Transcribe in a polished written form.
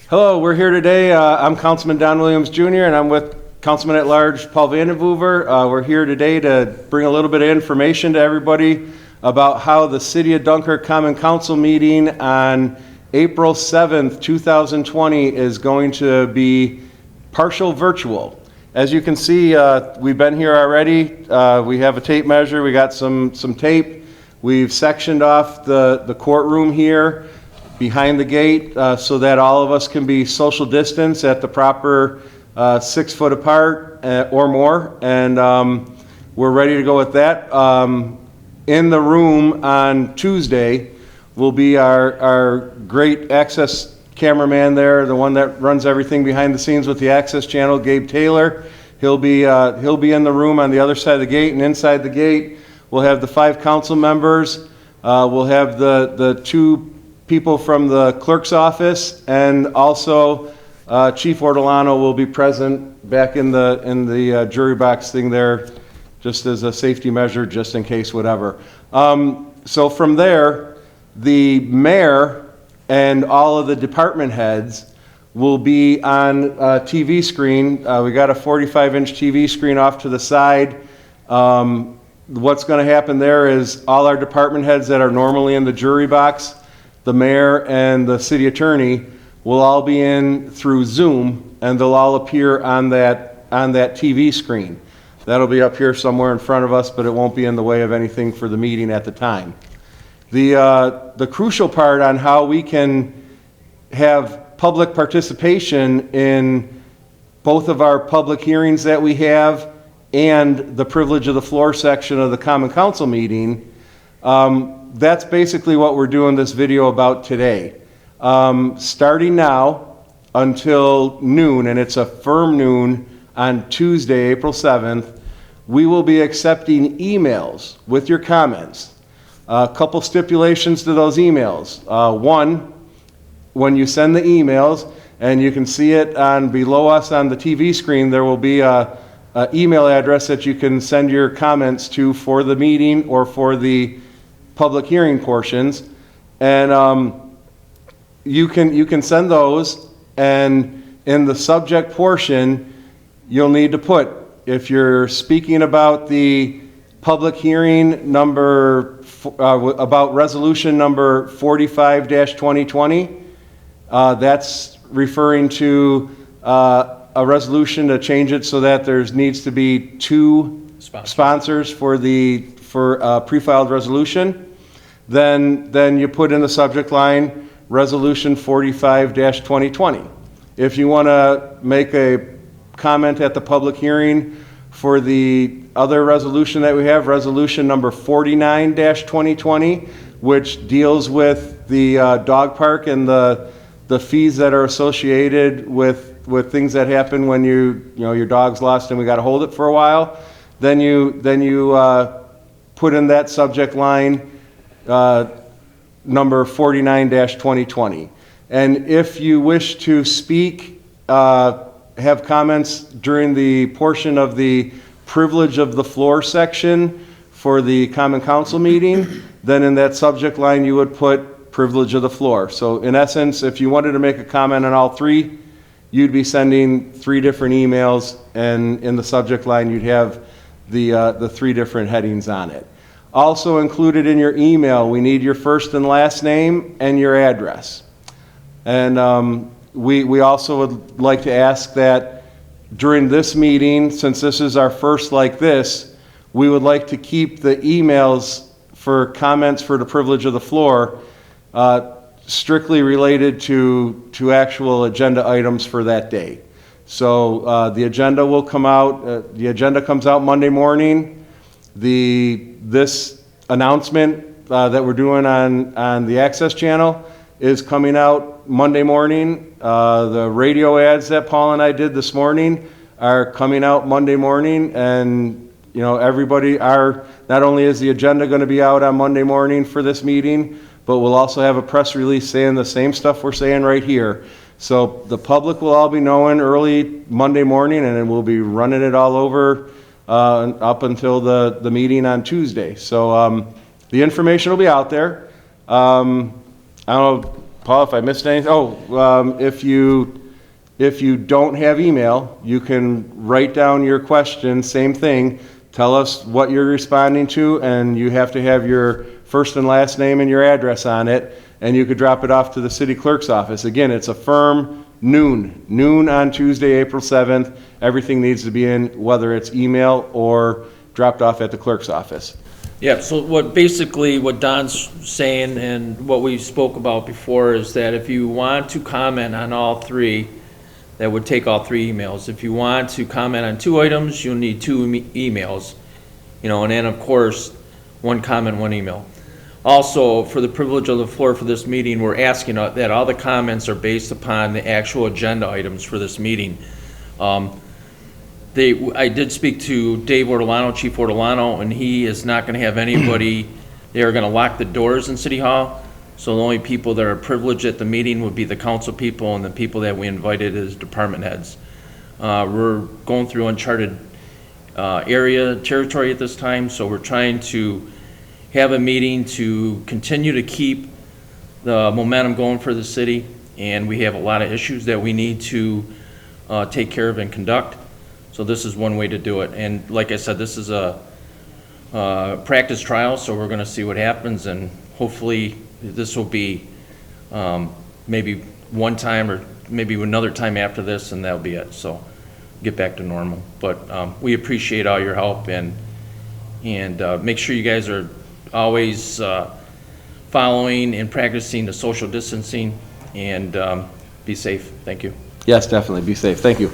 Hello, we're here today. I'm Councilman Don Williams Jr. and I'm with Councilman at Large Paul Vandenvoever. We're here today to bring a little bit of information to everybody about how the City of Dunkirk Common Council meeting on April 7th, 2020 is going to be partial virtual. As you can see, we've been here already. We have a tape measure. We got some tape. We've sectioned off the courtroom here behind the gate so that all of us can be social distance at the proper 6 foot apart or more, and we're ready to go with that. In the room on Tuesday will be our great access cameraman there, the one that runs everything behind the scenes with the access channel, Gabe Taylor. He'll be in the room on the other side of the gate, and inside the gate we'll have the 5 council members. We'll have the 2 people from the clerk's office, and also Chief Ortolano will be present back in the jury box thing there, just as a safety measure, just in case whatever. So from there, the mayor and all of the department heads will be on a TV screen. We got a 45-inch TV screen off to the side. What's going to happen there is all our department heads that are normally in the jury box, the mayor and the city attorney, will all be in through Zoom, and they'll all appear on that TV screen. That'll be up here somewhere in front of us, but it won't be in the way of anything for the meeting at the time. The crucial part on how we can have public participation in both of our public hearings that we have and the privilege of the floor section of the Common Council meeting, that's basically what we're doing this video about today. Starting now until noon, and it's a firm noon on Tuesday, April 7th, we will be accepting emails with your comments. A couple stipulations to those emails. One, when you send the emails, and you can see it on below us on the TV screen, there will be a email address that you can send your comments to for the meeting or for the public hearing portions, and you can send those, and in the subject portion you'll need to put, if you're speaking about the public hearing number about resolution number 45-2020, that's referring to a resolution to change it so that there needs to be 2 sponsors for pre-filed resolution. Then you put in the subject line resolution 45-2020. If you want to make a comment at the public hearing for the other resolution that we have, resolution number 49-2020, which deals with the dog park and the fees that are associated with things that happen when your dog's lost and we got to hold it for a while, then you put in that subject line number 49-2020. And if you wish to speak, have comments during the portion of the privilege of the floor section for the Common Council meeting, then in that subject line you would put privilege of the floor. So in essence, if you wanted to make a comment on all 3, you'd be sending 3 different emails, and in the subject line you'd have the 3 different headings on it. Also included in your email, we need your first and last name and your address. And we also would like to ask that during this meeting, since this is our first like this, we would like to keep the emails for comments for the privilege of the floor strictly related to actual agenda items for that day. So the agenda will come out, the agenda comes out Monday morning. This announcement that we're doing on the access channel is coming out Monday morning. The radio ads that Paul and I did this morning are coming out Monday morning, and everybody not only is the agenda going to be out on Monday morning for this meeting, but we'll also have a press release saying the same stuff we're saying right here. So the public will all be knowing early Monday morning, and then we'll be running it all over up until the meeting on Tuesday. So the information will be out there. I don't know, Paul, if I missed anything, if you don't have email, you can write down your question, same thing. Tell us what you're responding to, and you have to have your first and last name and your address on it, and you could drop it off to the city clerk's office. Again, it's a firm noon on Tuesday, April 7th. Everything needs to be in, whether it's email or dropped off at the clerk's office. Yeah, so what Don's saying and what we spoke about before is that if you want to comment on all three, that would take all three emails. If you want to comment on 2 items, you'll need 2 emails, and then of course, 1 comment, 1 email. Also, for the privilege of the floor for this meeting, we're asking that all the comments are based upon the actual agenda items for this meeting. I did speak to Dave Ortolano, Chief Ortolano, and he is not gonna have anybody, they are gonna lock the doors in City Hall. So the only people that are privileged at the meeting would be the council people and the people that we invited as department heads. We're going through uncharted territory at this time, so we're trying to have a meeting to continue to keep the momentum going for the city, and we have a lot of issues that we need to take care of and conduct. So this is one way to do it. And like I said, this is a practice trial, so we're gonna see what happens, and hopefully this will be maybe one time or maybe another time after this, and that'll be it. So get back to normal. But we appreciate all your help, and make sure you guys are always following and practicing the social distancing, and be safe. Thank you. Yes, definitely. Be safe. Thank you.